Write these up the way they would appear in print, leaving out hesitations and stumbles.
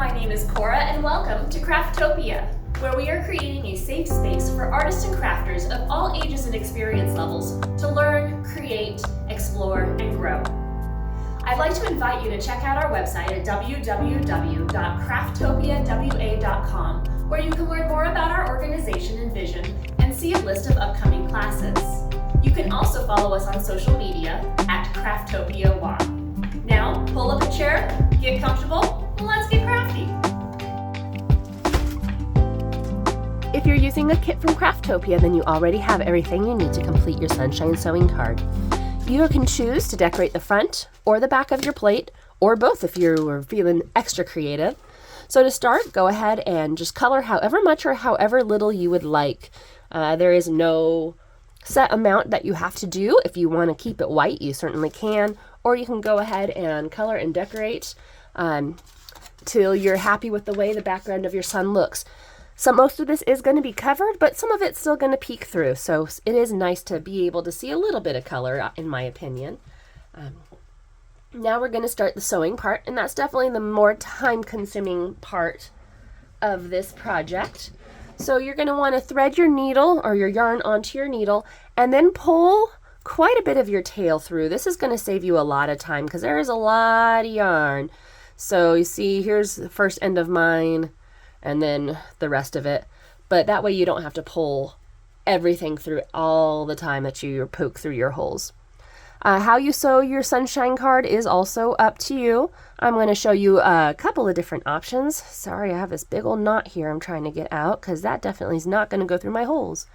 My name is Cora and welcome to Craftopia, where we are creating a safe space for artists and crafters of all ages and experience levels to learn, create, explore, and grow. I'd like to invite you to check out our website at www.crafttopiawa.com, where you can learn more about our organization and vision and see a list of upcoming classes. You can also follow us on social media at CrafttopiaWA. Now, pull up a chair, get comfortable, and let's get crafty. If you're using a kit from Craftopia, then you already have everything you need to complete your sunshine sewing card. You can choose to decorate the front or the back of your plate, or both if you are feeling extra creative. So to start, go ahead and just color however much or however little you would like. There is no set amount that you have to do. If you want to keep it white, you certainly can, or you can go ahead and color and decorate till you're happy with the way the background of your sun looks. So most of this is going to be covered, but some of it's still going to peek through. So it is nice to be able to see a little bit of color, in my opinion. Now we're going to start the sewing part, and that's definitely the more time-consuming part of this project. So you're going to want to thread your needle or your yarn onto your needle, and then pull quite a bit of your tail through. This is going to save you a lot of time because there is a lot of yarn. So you see, here's the first end of mine, and then the rest of it. But that way you don't have to pull everything through all the time that you poke through your holes. How you sew your sunshine card is also up to you. I'm going to show you a couple of different options. Sorry, I have this big old knot here I'm trying to get out because that definitely is not going to go through my holes.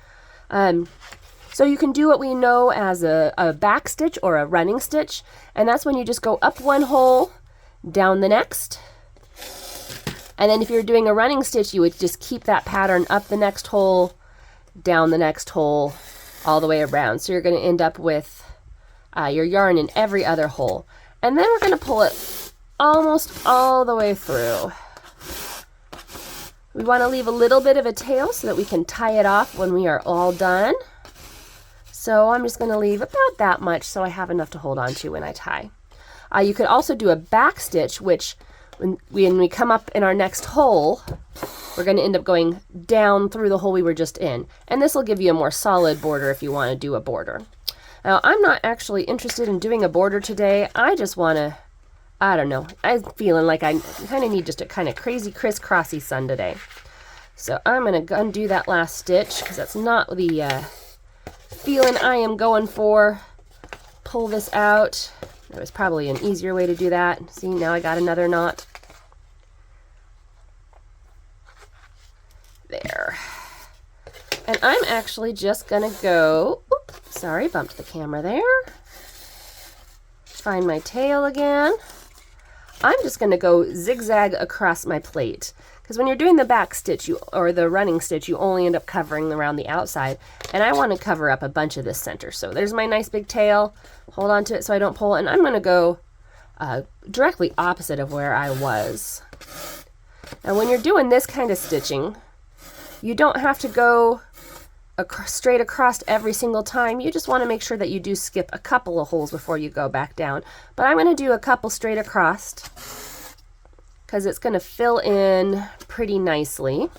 So you can do what we know as a back stitch or a running stitch, and that's when you just go up one hole, down the next. And then if you're doing a running stitch, you would just keep that pattern up the next hole, down the next hole, all the way around. So you're going to end up with your yarn in every other hole. And then we're going to pull it almost all the way through. We want to leave a little bit of a tail so that we can tie it off when we are all done. So I'm just going to leave about that much so I have enough to hold on to when I tie. You could also do a back stitch, which when we come up in our next hole, we're going to end up going down through the hole we were just in. And this will give you a more solid border if you want to do a border. Now, I'm not actually interested in doing a border today. I just want to, I don't know, I'm feeling like I kind of need just a kind of crazy crisscrossy sun today. So I'm going to undo that last stitch because that's not the feeling I am going for. Pull this out. There was probably an easier way to do that. See, now I got another knot. There. And I'm actually just going to go, oops, sorry, bumped the camera there. Find my tail again. I'm just going to go zigzag across my plate. Because when you're doing the back stitch or the running stitch, you only end up covering around the outside. And I want to cover up a bunch of this center. So there's my nice big tail. Hold on to it so I don't pull. And I'm going to go directly opposite of where I was. Now when you're doing this kind of stitching, you don't have to go straight across every single time. You just want to make sure that you do skip a couple of holes before you go back down. But I'm going to do a couple straight across because it's going to fill in pretty nicely.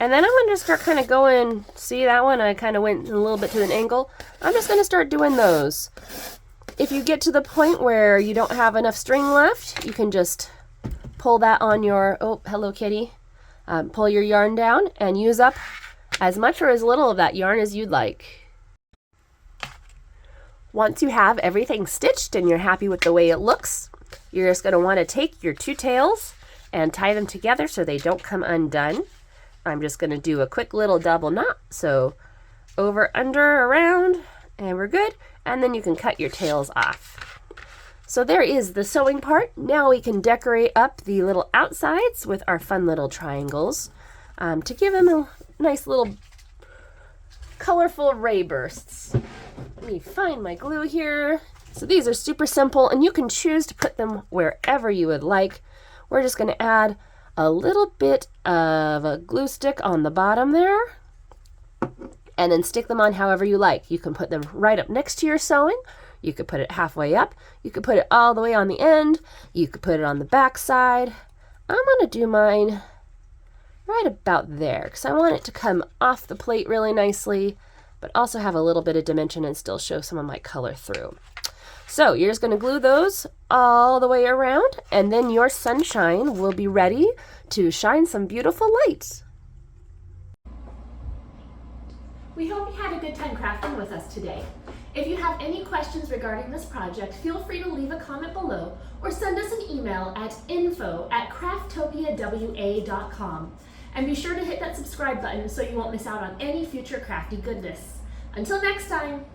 And then I'm going to start kind of going, see that one? I kind of went a little bit to an angle. I'm just going to start doing those. If you get to the point where you don't have enough string left, you can just pull that on your, oh, hello kitty. Pull your yarn down and use up as much or as little of that yarn as you'd like. Once you have everything stitched and you're happy with the way it looks, you're just going to want to take your two tails and tie them together so they don't come undone. I'm just going to do a quick little double knot. So over, under, around, and we're good. And then you can cut your tails off. So there is the sewing part. Now we can decorate up the little outsides with our fun little triangles to give them a nice little colorful ray bursts. Let me find my glue here. So these are super simple, and you can choose to put them wherever you would like. We're just going to add a little bit of a glue stick on the bottom there, and then stick them on however you like. You can put them right up next to your sewing. You could put it halfway up. You could put it all the way on the end. You could put it on the back side. I'm going to do mine right about there because I want it to come off the plate really nicely, but also have a little bit of dimension and still show some of my color through. So you're just going to glue those all the way around, and then your sunshine will be ready to shine some beautiful lights. We hope you had a good time crafting with us today. If you have any questions regarding this project, feel free to leave a comment below or send us an email at info@crafttopiawa.com. And be sure to hit that subscribe button so you won't miss out on any future crafty goodness. Until next time!